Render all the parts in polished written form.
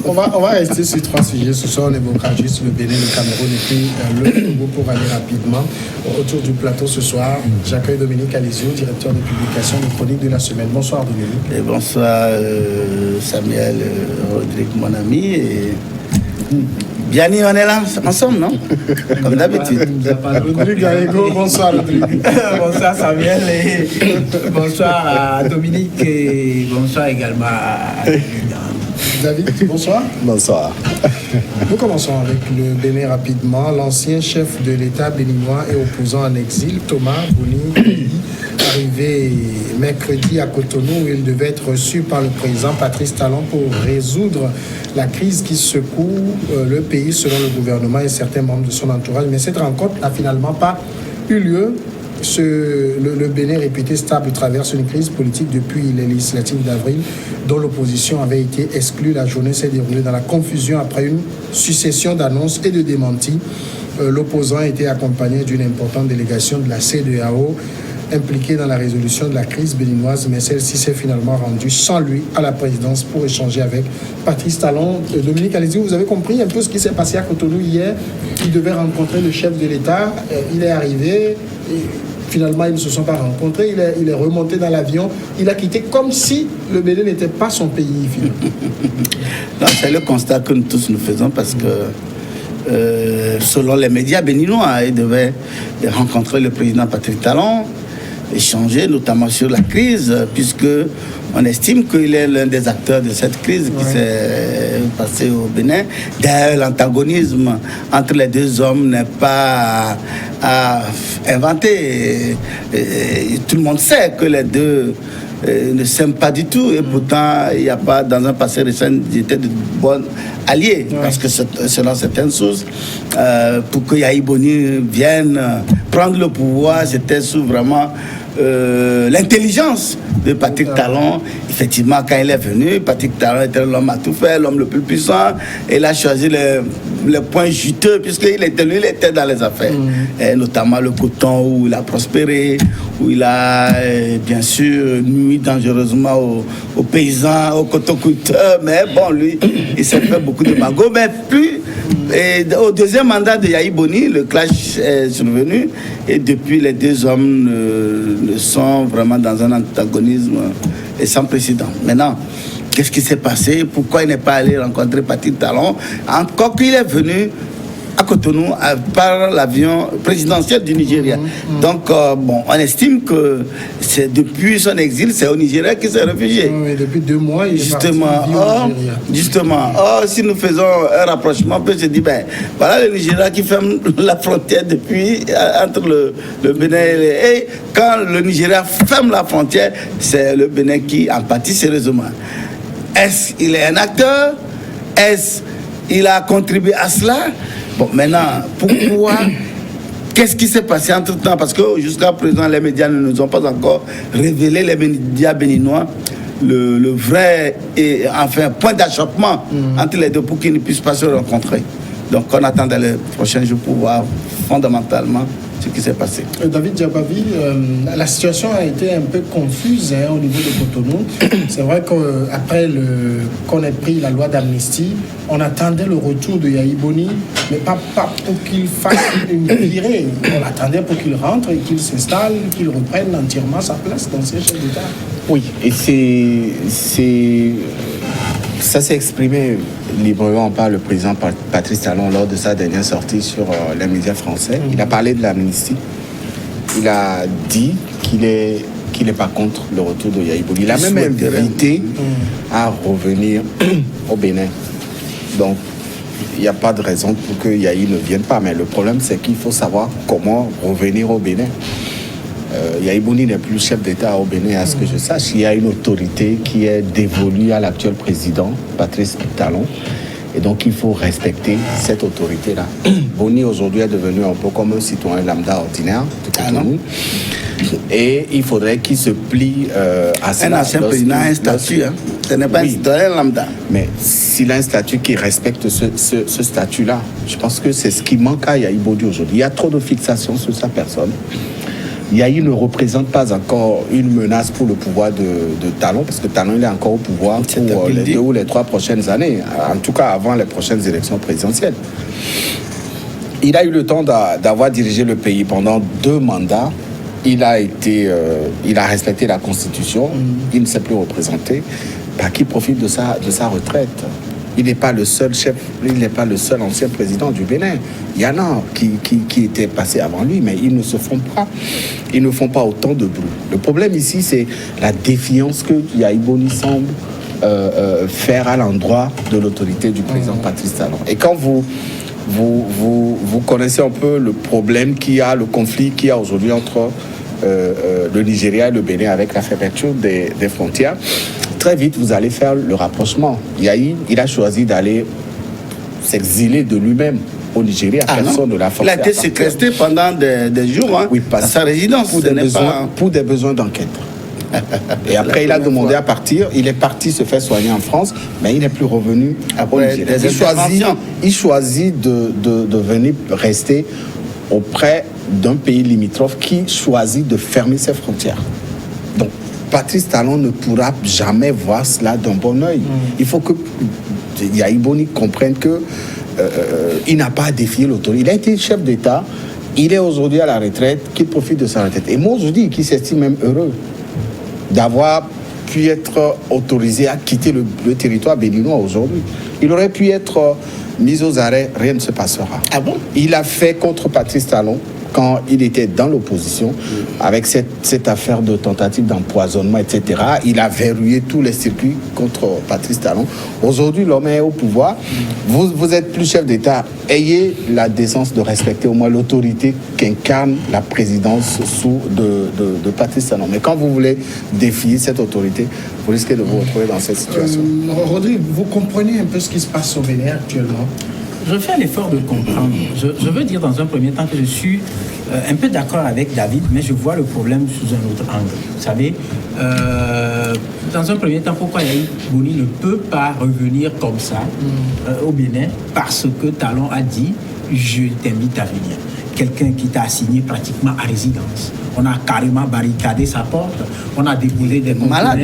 On va rester sur 3 sujets. Ce soir, on évoquera juste le Bénin, le Cameroun et puis le Congo pour aller rapidement. Autour du plateau ce soir, j'accueille Dominique Alizio, directeur de publication des chroniques de la semaine. Bonsoir Dominique. Et bonsoir Samuel, Rodrigue, mon ami. Et... Biani, on est là ensemble, non? Comme d'habitude. Rodrigue Gaego, bonsoir Rodrigue. Bonsoir Samuel et bonsoir à Dominique et bonsoir également à David, bonsoir. Bonsoir. Nous commençons avec le Bénin rapidement. L'ancien chef de l'État béninois et opposant en exil, Thomas Boni, arrivé mercredi à Cotonou où il devait être reçu par le président Patrice Talon pour résoudre la crise qui secoue le pays selon le gouvernement et certains membres de son entourage. Mais cette rencontre n'a finalement pas eu lieu. Le Bénin réputé stable traverse une crise politique depuis les législatives d'avril dont l'opposition avait été exclue. La journée s'est déroulée dans la confusion après une succession d'annonces et de démentis. L'opposant a été accompagné d'une importante délégation de la CEDEAO impliquée dans la résolution de la crise béninoise, mais celle-ci s'est finalement rendue sans lui à la présidence pour échanger avec Patrice Talon. Dominique Alizio, vous avez compris un peu ce qui s'est passé à Cotonou hier. Il devait rencontrer le chef de l'État, il est arrivé, et finalement ils ne se sont pas rencontrés, il est remonté dans l'avion, il a quitté comme si le Bénin n'était pas son pays finalement. Non, c'est le constat que nous tous nous faisons parce que selon les médias béninois, il devait rencontrer le président Patrice Talon, échanger notamment sur la crise, puisque on estime qu'il est l'un des acteurs de cette crise qui s'est passée au Bénin. D'ailleurs, l'antagonisme entre les deux hommes n'est pas à inventer. Tout le monde sait que les deux ne s'aiment pas du tout et pourtant il n'y a pas dans un passé récent ils étaient de bons alliés parce que selon certaines sources pour que Yahi Boni vienne prendre le pouvoir c'était sous vraiment l'intelligence de Patrick Talon. Effectivement, quand il est venu, Patrick Talon était l'homme à tout faire, l'homme le plus puissant. Et il a choisi les points juteux, puisqu'il était, lui, il était dans les affaires. Et notamment le coton, où il a prospéré, où il a, bien sûr, nuit dangereusement aux paysans, aux cotoculteurs. Mais bon, lui, il s'est fait beaucoup de magots. Mais plus, et au deuxième mandat de Yahi Boni, le clash est survenu. Et depuis, les deux hommes sont vraiment dans un antagonisme sans précédent. Maintenant, qu'est-ce qui s'est passé? Pourquoi il n'est pas allé rencontrer Patrick Talon? Encore qu'il est venu à Cotonou par l'avion présidentiel du Nigeria. Donc, bon, on estime que c'est depuis son exil, c'est au Nigeria qu'il s'est réfugié. Oui, depuis 2 mois, il est parti vivre au Nigeria. Justement, si nous faisons un rapprochement, on peut se dire, ben, voilà le Nigeria qui ferme la frontière depuis entre le Bénin et quand le Nigeria ferme la frontière, c'est le Bénin qui en pâtit sérieusement. Est-ce qu'il est un acteur? Est-ce qu'il a contribué à cela? Bon, maintenant, pourquoi? Qu'est-ce qui s'est passé entre-temps? Parce que jusqu'à présent, les médias ne nous ont pas encore révélé, les médias béninois, le vrai et enfin point d'achoppement entre les deux pour qu'ils ne puissent pas se rencontrer. Donc, on attend dans les prochains jours pour voir fondamentalement ce qui s'est passé. David Djabavi, la situation a été un peu confuse au niveau de Cotonou. C'est vrai qu'après qu'on ait pris la loi d'amnistie, on attendait le retour de Yahi Boni, mais pas pour qu'il fasse une virée. On l'attendait pour qu'il rentre et qu'il s'installe, qu'il reprenne entièrement sa place d'ancien chef d'État. Oui, et ça s'est exprimé librement par le président Patrice Talon lors de sa dernière sortie sur les médias français. Il a parlé de l'amnistie. Il a dit qu'il n'est pas contre le retour de Yahi Boni. Il a même invité à revenir au Bénin. Donc, il n'y a pas de raison pour que Yahi ne vienne pas. Mais le problème, c'est qu'il faut savoir comment revenir au Bénin. Yahi Boni n'est plus chef d'État au Bénin, à ce que je sache. Il y a une autorité qui est dévolue à l'actuel président, Patrice Talon. Et donc, il faut respecter cette autorité-là. Boni, aujourd'hui, est devenu un peu comme un citoyen lambda ordinaire de Cotonou. Et il faudrait qu'il se plie à cela. Un ancien président a un statut. Ce n'est pas un citoyen lambda. Mais s'il a un statut qui respecte ce statut-là, je pense que c'est ce qui manque à Yahi Boni aujourd'hui. Il y a trop de fixations sur sa personne. Yahi ne représente pas encore une menace pour le pouvoir de Talon, parce que Talon il est encore au pouvoir pour les 2 ou les 3 prochaines années, en tout cas avant les prochaines élections présidentielles. Il a eu le temps d'avoir dirigé le pays pendant 2 mandats. Il a respecté la Constitution. Il ne s'est plus représenté. Qui profite de sa retraite. Il n'est pas le seul chef, il n'est pas le seul ancien président du Bénin. Il y en a qui étaient passés avant lui, mais ils ne font pas autant de bruit. Le problème ici, c'est la défiance que Yahi Boni semble faire à l'endroit de l'autorité du président Patrice Talon. Et quand vous connaissez un peu le problème qu'il y a, le conflit qu'il y a aujourd'hui entre le Nigeria et le Bénin avec la fermeture des frontières, très vite, vous allez faire le rapprochement. Yahi, il a choisi d'aller s'exiler de lui-même au Nigeria. Personne ne l'a forcé. Il a été séquestré pendant des jours à sa résidence. Pour des besoins d'enquête. Et après, il a demandé à partir. Il est parti se faire soigner en France, mais il n'est plus revenu au Nigeria. Il choisit de venir rester auprès d'un pays limitrophe qui choisit de fermer ses frontières. Donc, Patrice Talon ne pourra jamais voir cela d'un bon oeil. Il faut que Yahi Boni comprenne que il n'a pas à défier l'autorité. Il a été chef d'État, il est aujourd'hui à la retraite, qu'il profite de sa retraite. Et moi, je dis qu'il s'estime même heureux d'avoir pu être autorisé à quitter le territoire béninois aujourd'hui. Il aurait pu être mis aux arrêts, rien ne se passera. Ah bon? Il a fait contre Patrice Talon quand il était dans l'opposition, avec cette affaire de tentative d'empoisonnement, etc. Il a verrouillé tous les circuits contre Patrice Talon. Aujourd'hui, l'homme est au pouvoir. Vous êtes plus chef d'État. Ayez la décence de respecter au moins l'autorité qu'incarne la présidence de Patrice Talon. Mais quand vous voulez défier cette autorité, vous risquez de vous retrouver dans cette situation. Rodrigue, vous comprenez un peu ce qui se passe au Bénin actuellement? Je fais l'effort de comprendre. Je veux dire dans un premier temps que je suis un peu d'accord avec David, mais je vois le problème sous un autre angle. Vous savez, dans un premier temps, pourquoi Yahi Boni ne peut pas revenir comme ça au Bénin? Parce que Talon a dit « je t'invite à venir ». Quelqu'un qui t'a assigné pratiquement à résidence. On a carrément barricadé sa porte. On a déposé des conteneurs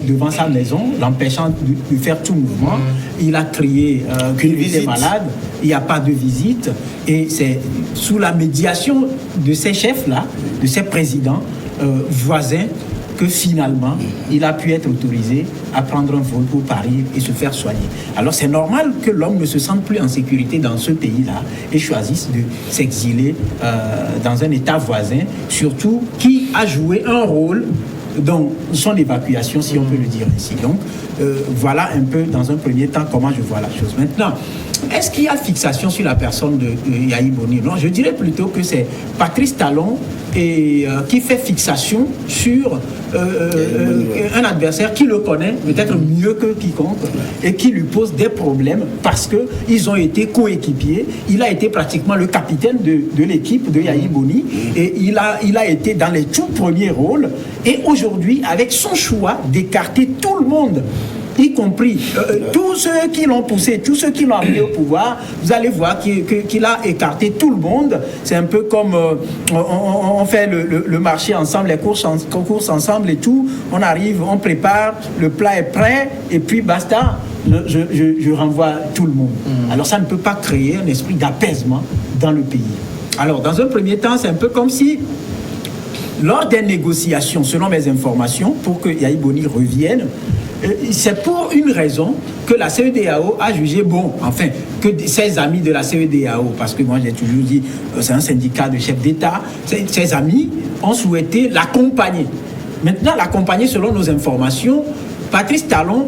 devant sa maison, l'empêchant de faire tout mouvement. Il a crié qu'il était malade. Il n'y a pas de visite. Et c'est sous la médiation de ces chefs-là, de ces présidents voisins, que finalement, il a pu être autorisé à prendre un vol pour Paris et se faire soigner. Alors c'est normal que l'homme ne se sente plus en sécurité dans ce pays-là et choisisse de s'exiler dans un État voisin, surtout qui a joué un rôle dans son évacuation, si on peut le dire ainsi. Donc, voilà un peu, dans un premier temps, comment je vois la chose. Maintenant, est-ce qu'il y a fixation sur la personne de Yahi Boni? Non, je dirais plutôt que c'est Patrice Talon qui fait fixation sur un adversaire qui le connaît peut-être mieux que quiconque et qui lui pose des problèmes parce qu'ils ont été coéquipiers. Il a été pratiquement le capitaine de l'équipe de Yahi Boni et il a été dans les tout premiers rôles. Et aujourd'hui, avec son choix d'écarter tout le monde, y compris tous ceux qui l'ont poussé, tous ceux qui l'ont amené au pouvoir, vous allez voir qu'il a écarté tout le monde. C'est un peu comme on fait le marché ensemble, les courses ensemble et tout. On arrive, on prépare, le plat est prêt et puis basta, je renvoie tout le monde. Alors ça ne peut pas créer un esprit d'apaisement dans le pays. Alors dans un premier temps, c'est un peu comme si lors des négociations, selon mes informations, pour que Yahi Boni revienne, c'est pour une raison que la CEDEAO a jugé bon, enfin, que ses amis de la CEDEAO, parce que moi j'ai toujours dit, c'est un syndicat de chefs d'État, ses amis ont souhaité l'accompagner. Maintenant, l'accompagner selon nos informations, Patrice Talon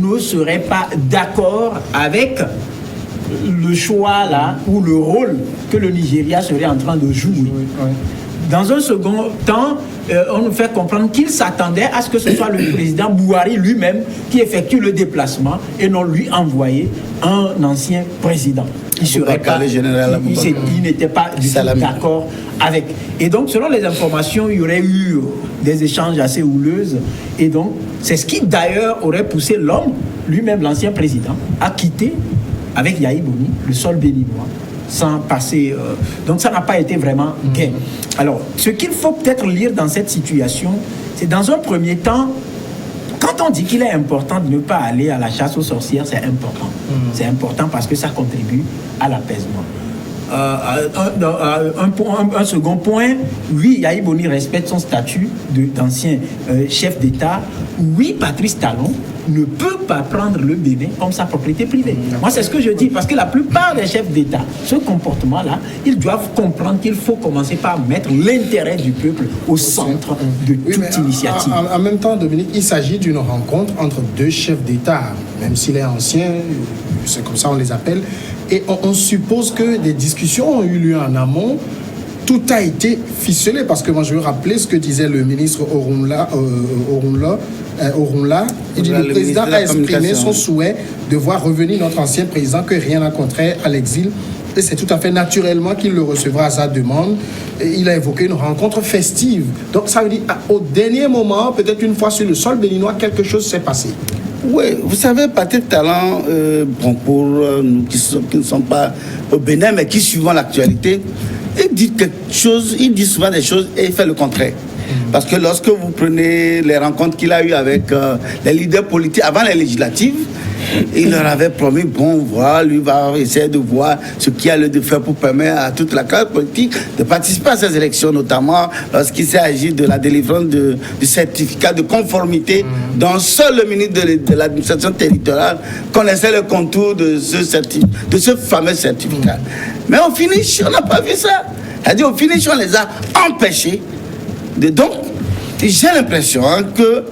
ne serait pas d'accord avec le choix là, ou le rôle que le Nigeria serait en train de jouer. Dans un second temps, on nous fait comprendre qu'il s'attendait à ce que ce soit le président Bouhari lui-même qui effectue le déplacement et non lui envoyer un ancien président. Il n'était pas du tout d'accord avec. Et donc, selon les informations, il y aurait eu des échanges assez houleuses. Et donc, c'est ce qui d'ailleurs aurait poussé l'homme, lui-même l'ancien président, à quitter avec Yahi Boni le sol béninois sans passer. Donc ça n'a pas été vraiment gain. Alors, ce qu'il faut peut-être lire dans cette situation, c'est dans un premier temps, quand on dit qu'il est important de ne pas aller à la chasse aux sorcières, c'est important. C'est important parce que ça contribue à l'apaisement. Un second point, oui, Yahi Boni respecte son statut d'ancien chef d'État. Oui, Patrice Talon ne peut pas prendre le Bénin comme sa propriété privée. Moi, c'est ce que je dis, parce que la plupart des chefs d'État, ce comportement-là, ils doivent comprendre qu'il faut commencer par mettre l'intérêt du peuple au centre de toute initiative. En même temps, Dominique, il s'agit d'une rencontre entre deux chefs d'État, même s'il est ancien, c'est comme ça on les appelle, et on suppose que des discussions ont eu lieu en amont. Tout a été ficelé, parce que moi je veux rappeler ce que disait le ministre Orunla. Il dit le président a exprimé son souhait de voir revenir notre ancien président, que rien n'a contraire à l'exil. Et c'est tout à fait naturellement qu'il le recevra à sa demande. Et il a évoqué une rencontre festive. Donc ça veut dire, au dernier moment, peut-être une fois sur le sol béninois, quelque chose s'est passé. Oui, vous savez, Patrick Talon, pour nous qui ne sommes pas au Bénin, mais qui suivons l'actualité, il dit quelque chose, il dit souvent des choses et il fait le contraire. Parce que lorsque vous prenez les rencontres qu'il a eues avec les leaders politiques avant les législatives, il leur avait promis, bon, voilà, lui va essayer de voir ce qu'il y a lieu de faire pour permettre à toute la classe politique de participer à ces élections, notamment lorsqu'il s'est agi de la délivrance du certificat de conformité, dont seul le ministre de l'administration territoriale connaissait le contour de ce fameux certificat. Mais au finish, on n'a pas vu ça. C'est-à-dire, au finish, on les a empêchés. Donc, j'ai l'impression que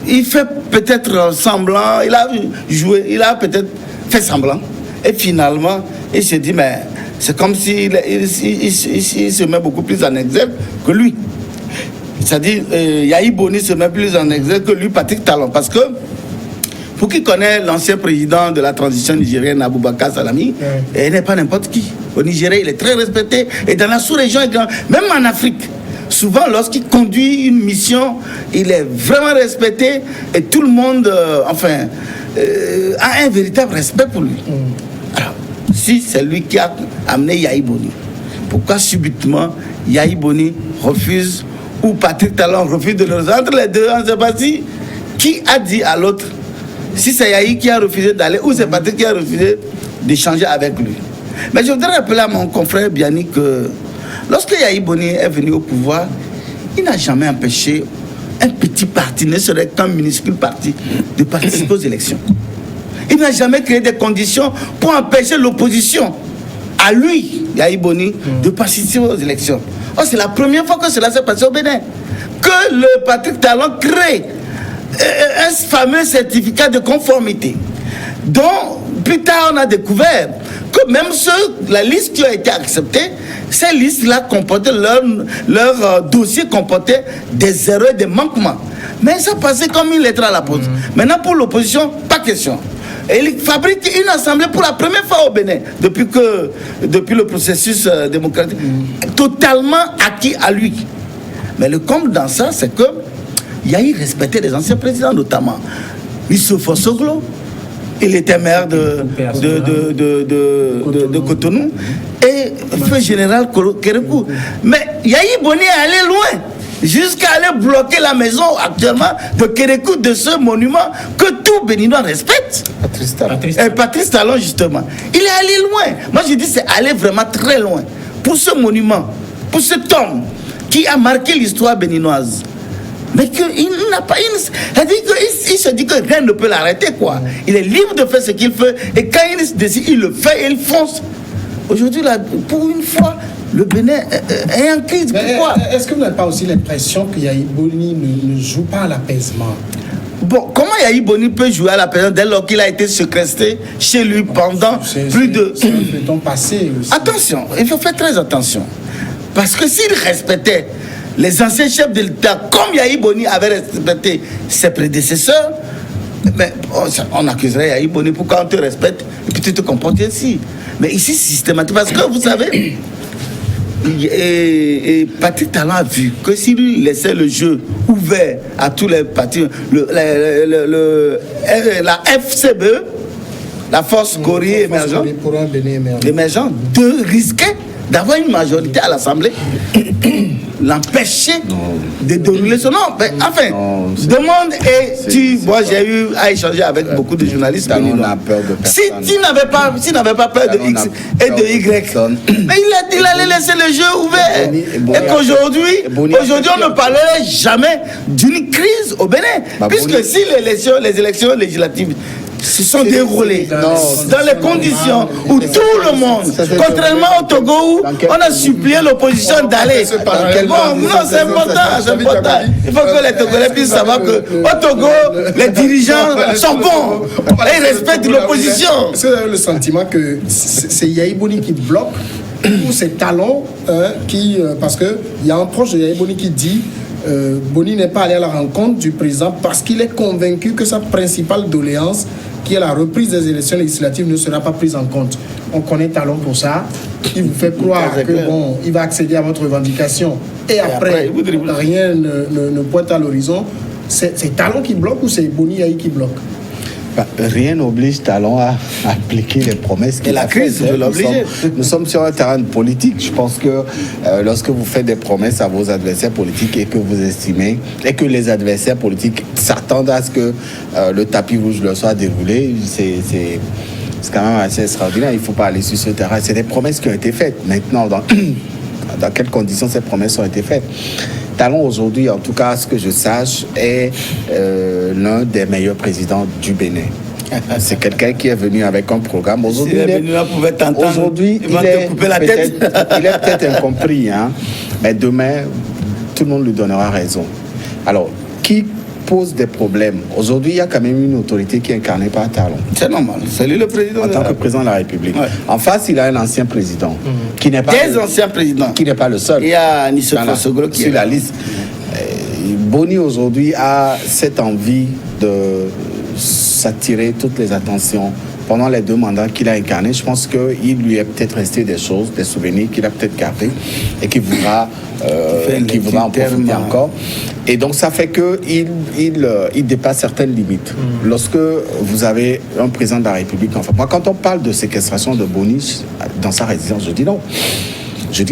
il fait peut-être semblant, il a joué, il a peut-être fait semblant. Et finalement, il se dit, mais c'est comme s'il se met beaucoup plus en exergue que lui. C'est-à-dire, Yahi Boni se met plus en exergue que lui, Patrick Talon. Parce que, pour qui connaît l'ancien président de la transition nigérienne, Aboubakar Salami, il n'est pas n'importe qui. Au Nigeria, il est très respecté. Et dans la sous-région, même en Afrique, souvent, lorsqu'il conduit une mission, il est vraiment respecté et tout le monde, a un véritable respect pour lui. Alors, si c'est lui qui a amené Yahi Boni, pourquoi subitement Yahi Boni refuse ou Patrick Talon refuse de le rejoindre? Entre les deux, on ne sait pas si qui a dit à l'autre, si c'est Yahi qui a refusé d'aller ou c'est Patrick qui a refusé d'échanger avec lui. Mais je voudrais rappeler à mon confrère Biani que lorsque Yahi Boni est venu au pouvoir, il n'a jamais empêché un petit parti, ne serait qu'un minuscule parti, de participer aux élections. Il n'a jamais créé des conditions pour empêcher l'opposition à lui, Yahi Boni, de participer aux élections. Oh, c'est la première fois que cela s'est passé au Bénin. Que le Patrick Talon crée un fameux certificat de conformité, dont plus tard on a découvert que même la liste qui a été acceptée, ces listes-là comportaient, leur dossier comportait des erreurs, des manquements. Mais ça passait comme une lettre à la poste. Maintenant, pour l'opposition, pas question. Et il fabrique une assemblée pour la première fois au Bénin, depuis le processus démocratique, totalement acquis à lui. Mais le comble dans ça, c'est que Yahi respectait les anciens présidents, notamment Youssoupho Soglo. Il était maire de Cotonou et feu général Kérékou. Mais Yahi Boni est allé loin, jusqu'à aller bloquer la maison actuellement de Kérékou, de ce monument que tout Béninois respecte. Patrice Talon, justement. Il est allé loin. Moi, je dis c'est aller vraiment très loin pour ce monument, pour cet homme qui a marqué l'histoire béninoise. Mais qu'il n'a pas il se dit que rien ne peut l'arrêter, quoi. Il est libre de faire ce qu'il fait. Et quand il se décide, il le fait et il fonce. Aujourd'hui, là, pour une fois, le Bénin est en crise. Pourquoi? Est-ce que vous n'avez pas aussi l'impression que Yahi Boni ne joue pas à l'apaisement? Bon, comment Yahi Boni peut jouer à l'apaisement dès lors qu'il a été séquestré chez lui pendant plus de... C'est un temps passé aussi. Attention, il faut faire très attention. Parce que s'il respectait les anciens chefs de l'État, comme Yahi Boni avait respecté ses prédécesseurs, mais on accuserait Yahi Boni, pourquoi on te respecte et puis tu te comportes ainsi. Mais ici, systématiquement, parce que vous savez, et Patrick Talon a vu que s'il lui laissait le jeu ouvert à tous les partis, la FCBE, la force Cori émergente, pour un Bénin émergent, de risquer d'avoir une majorité à l'Assemblée, l'empêcher de dérouler son nom. Enfin, demande et tu. Moi, j'ai eu à échanger avec beaucoup de journalistes. On a peur de personne. S'il n'avait pas peur de X et de Y, mais il allait laisser le jeu ouvert. Et qu'aujourd'hui, on ne parlerait jamais d'une crise au Bénin. Puisque si les élections législatives se sont déroulées dans les conditions où tout le monde, contrairement au Togo où on a supplié l'opposition d'aller. Bon, non, c'est important. Il faut que les Togolais puissent savoir qu'au Togo, les dirigeants sont bons et ils respectent l'opposition. Est-ce que vous avez le sentiment que c'est Yahi Boni qui bloque ou c'est Talon qui... parce qu'il y a un proche de Yahi Boni qui dit Boni n'est pas allé à la rencontre du président parce qu'il est convaincu que sa principale doléance, qui est la reprise des élections législatives, ne sera pas prise en compte. On connaît Talon pour ça. Il vous fait croire que bon, il va accéder à votre revendication et après rien ne pointe à l'horizon. C'est Talon qui bloque ou c'est Boni Yahi qui bloque? Rien n'oblige Talon à appliquer les promesses qu'il a faites. Nous sommes sur un terrain politique. Je pense que lorsque vous faites des promesses à vos adversaires politiques et que vous estimez, et que les adversaires politiques s'attendent à ce que le tapis rouge leur soit déroulé, c'est quand même assez extraordinaire. Il ne faut pas aller sur ce terrain. C'est des promesses qui ont été faites. Maintenant, dans quelles conditions ces promesses ont été faites? Talon, aujourd'hui, en tout cas, ce que je sache, est l'un des meilleurs présidents du Bénin. C'est quelqu'un qui est venu avec un programme. Aujourd'hui, il est peut-être incompris, hein, mais demain, tout le monde lui donnera raison. Alors, qui pose des problèmes? Aujourd'hui, il y a quand même une autorité qui est incarnée par Talon. C'est normal. C'est lui le président. En tant que président de la République. Ouais. En face, il a un ancien président. Qui n'est pas anciens présidents. Qui n'est pas le seul. Il y a Nissé Fassogro qui est sur la liste. Boni, aujourd'hui, a cette envie de s'attirer toutes les attentions. Pendant les 2 mandats qu'il a incarnés, je pense qu'il lui est peut-être resté des choses, des souvenirs qu'il a peut-être gardés et qu'il voudra en profiter encore. Et donc, ça fait qu'il dépasse certaines limites. Lorsque vous avez un président de la République, enfin, moi, quand on parle de séquestration de Boni dans sa résidence, je dis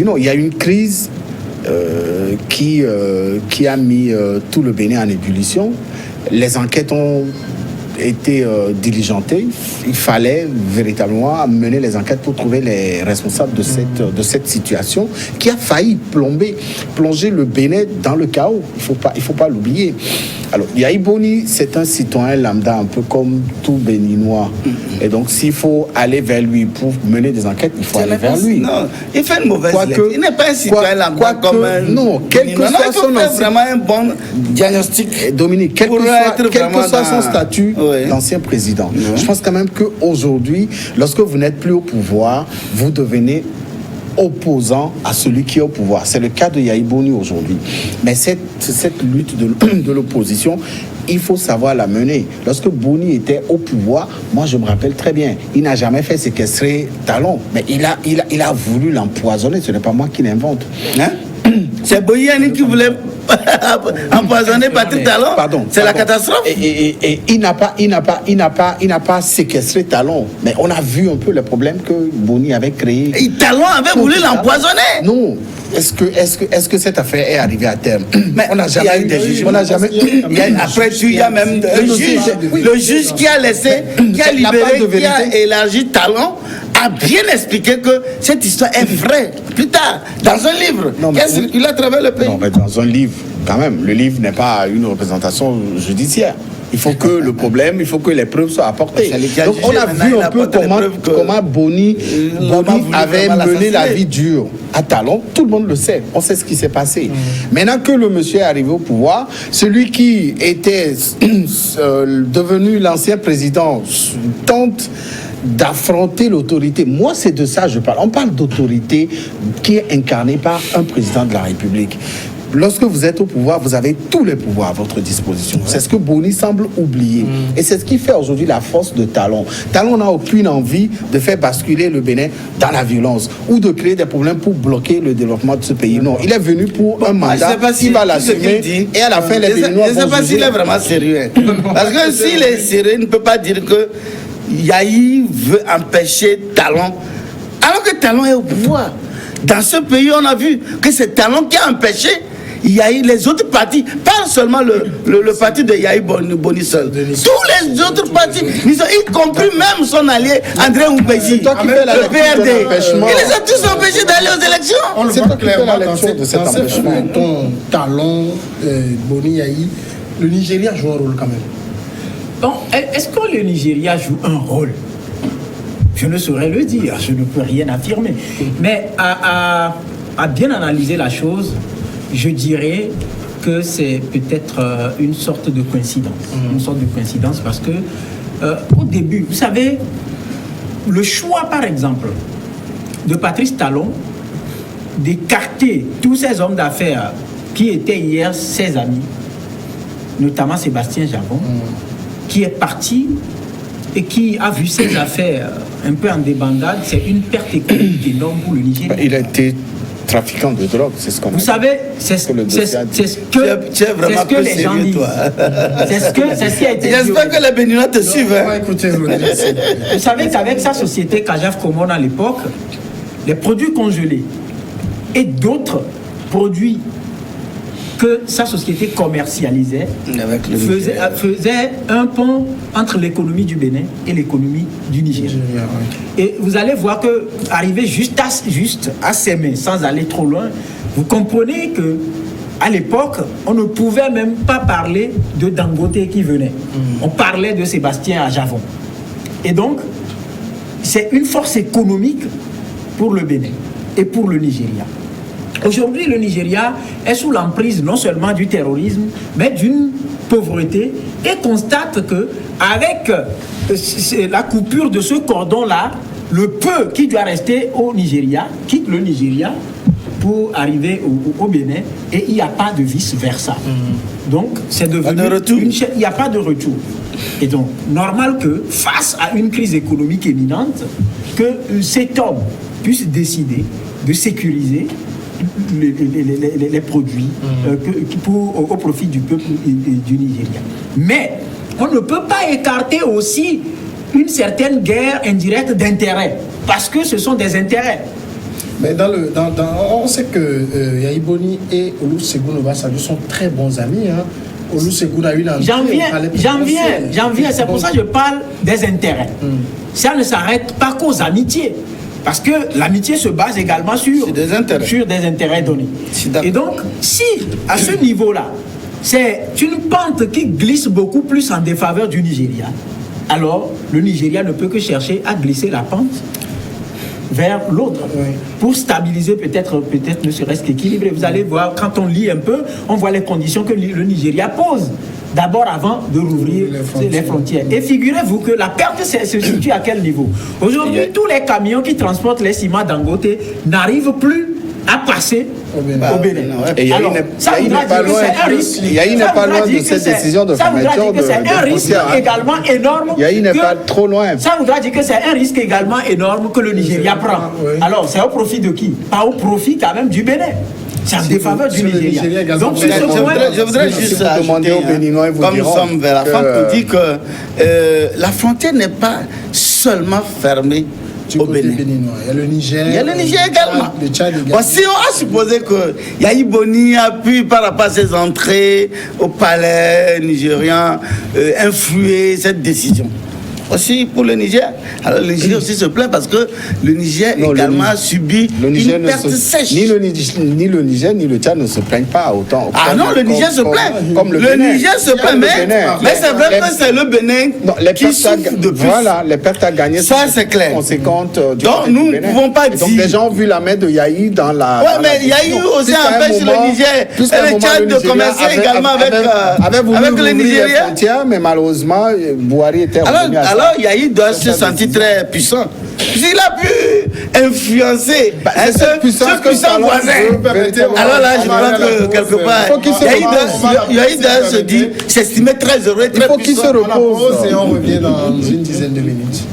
non. Il y a une crise qui a mis tout le Bénin en ébullition. Les enquêtes ont été diligentées. Il fallait véritablement mener les enquêtes pour trouver les responsables de cette situation qui a failli plonger le Bénin dans le chaos. Il faut pas l'oublier. Alors, Yahi Boni, c'est un citoyen lambda, un peu comme tout Béninois. Et donc, s'il faut aller vers lui pour mener des enquêtes, il faut aller vers lui. Non, il fait une mauvaise lecture. Il n'est pas un citoyen lambda comme un... Non, quel que soit son vraiment un bon diagnostic. Dominique, quel que soit son statut d'ancien président, je pense quand même qu'aujourd'hui, lorsque vous n'êtes plus au pouvoir, vous devenez opposant à celui qui est au pouvoir. C'est le cas de Yahi Boni aujourd'hui. Mais cette lutte de l'opposition, il faut savoir la mener. Lorsque Boni était au pouvoir, moi je me rappelle très bien, il n'a jamais fait séquestrer Talon, mais il a voulu l'empoisonner. Ce n'est pas moi qui l'invente. Hein? C'est Boyani qui voulait empoisonner Patrick Talon. C'est la catastrophe. Et il n'a pas séquestré Talon. Mais on a vu un peu le problème que Boni avait créé. Et Talon avait voulu l'empoisonner. Non. Est-ce que cette affaire est arrivée à terme? Mais on n'a jamais eu de juge. Après, il y a même un juge. Le juge qui a laissé, qui a libéré, qui a élargi Talon, a bien expliqué que cette histoire est vraie. Plus tard, dans un livre, il a travers le pays. Non, mais dans un livre, quand même, le livre n'est pas une représentation judiciaire. Il faut que il faut que les preuves soient apportées. Donc on a vu un peu comment Boni avait mené la vie dure à Talon. Tout le monde le sait. On sait ce qui s'est passé. Maintenant que le monsieur est arrivé au pouvoir, celui qui était devenu l'ancien président tente d'affronter l'autorité. Moi, c'est de ça que je parle. On parle d'autorité qui est incarnée par un président de la République. Lorsque vous êtes au pouvoir, vous avez tous les pouvoirs à votre disposition. C'est ce que Boni semble oublier. Et c'est ce qui fait aujourd'hui la force de Talon. Talon n'a aucune envie de faire basculer le Bénin dans la violence ou de créer des problèmes pour bloquer le développement de ce pays. Non, il est venu pour un mandat, il va l'assumer et à la fin, les Béninois vont juger. Je ne sais pas s'il est vraiment sérieux. Parce que s'il est sérieux, il ne peut pas dire que Yahi veut empêcher Talon, alors que Talon est au pouvoir. Dans ce pays, on a vu que c'est Talon qui a empêché Yahi, les autres partis, pas seulement le parti de Yahi Boni seul. Tous les autres partis, y compris même son allié André Oupéji, le PRD. Il les a tous empêchés d'aller aux élections. On le voit clairement dans cette feuilleton Talon, Boni Yahi. Le Nigeria joue un rôle quand même. Donc, est-ce que le Nigeria joue un rôle? Je ne saurais le dire, je ne peux rien affirmer. Mais à bien analyser la chose, je dirais que c'est peut-être une sorte de coïncidence. Une sorte de coïncidence parce que au début, vous savez, le choix par exemple de Patrice Talon d'écarter tous ces hommes d'affaires qui étaient hier ses amis, notamment Sébastien Javon, qui est parti et qui a vu ses affaires un peu en débandade, c'est une perte économique énorme pour le Nigeria. Il a été trafiquant de drogue, c'est ce qu'on a. Vous savez, c'est ce que les gens disent. C'est ce qui a été dit. J'espère que les Béninois te suivent. Vous savez qu'avec sa société Kajaf Komon à l'époque, les produits congelés et d'autres produits que sa société commercialisait faisait un pont entre l'économie du Bénin et l'économie du Nigeria. Et vous allez voir que arrivé juste à Sémé, sans aller trop loin, vous comprenez que à l'époque, on ne pouvait même pas parler de Dangote qui venait. On parlait de Sébastien Javon. Et donc, c'est une force économique pour le Bénin et pour le Nigeria. Aujourd'hui, le Nigeria est sous l'emprise non seulement du terrorisme, mais d'une pauvreté et constate que avec la coupure de ce cordon-là, le peu qui doit rester au Nigeria quitte le Nigeria pour arriver au Bénin et il n'y a pas de vice-versa. Donc, c'est devenu il n'y a pas de retour. Et donc, normal que face à une crise économique éminente, que cet homme puisse décider de sécuriser les produits au profit du peuple du Nigeria. Mais on ne peut pas écarter aussi une certaine guerre indirecte d'intérêts, parce que ce sont des intérêts. Mais on sait que Yahi Boni et Olusegun Obasanjo sont très bons amis. Olusegun a eu la... J'en viens. C'est pour ça que je parle des intérêts. Ça ne s'arrête pas qu'aux amitiés. Parce que l'amitié se base également sur des intérêts donnés. Et donc, si à ce niveau-là, c'est une pente qui glisse beaucoup plus en défaveur du Nigeria, alors le Nigeria ne peut que chercher à glisser la pente vers l'autre pour stabiliser peut-être ne serait-ce qu'équilibrer. Vous allez voir, quand on lit un peu, on voit les conditions que le Nigeria pose. D'abord avant de rouvrir les frontières. Et figurez-vous que la perte se situe à quel niveau? Aujourd'hui, tous les camions qui transportent les ciments Dangote n'arrivent plus à passer au Bénin. Et Yahi n'est pas loin. Yahi n'est pas loin de cette décision de fermeture de frontières. C'est un risque également énorme. Yahi n'est pas trop loin. Ça voudra dire que c'est un risque également énorme que le Nigeria prend. Alors, c'est au profit de qui? Pas au profit quand même du Bénin. C'est en défaveur du Nigeria. Donc, je voudrais juste demander aux Béninois, comme nous sommes vers la fin, pour dire que la frontière n'est pas seulement fermée au Bénin. Il y a le Niger. Il y a le Niger également. Le Tchad également. Bon, si on a supposé que Yahi Boni a pu, par rapport à ses entrées au palais nigérien, influer cette décision. Aussi pour le Niger. Alors le Niger aussi se plaint parce que le Niger également a subi une perte sèche. Ni le Niger ni le Tchad ne se plaignent pas autant. Non, le Niger se plaint. Comme le Niger se plaint, mais c'est vrai que c'est le Bénin qui souffre de plus. Voilà, les pertes à gagner ça c'est clair. Conséquentes. Donc nous ne pouvons pas dire. Donc les gens ont vu la main de Yahi dans la... Oui, mais Yahi aussi empêche le Niger et le Tchad de commercer également avec les Nigériens. Mais malheureusement, Bouhari était revenu à ça. Alors Yahi doit se sentir très puissant. S'il a pu influencer ce puissant voisin, alors là je pense que quelque part Yahi doit se dire, s'estimer très heureux, très puissant. Il faut qu'il se repose et on revient dans une dizaine de minutes.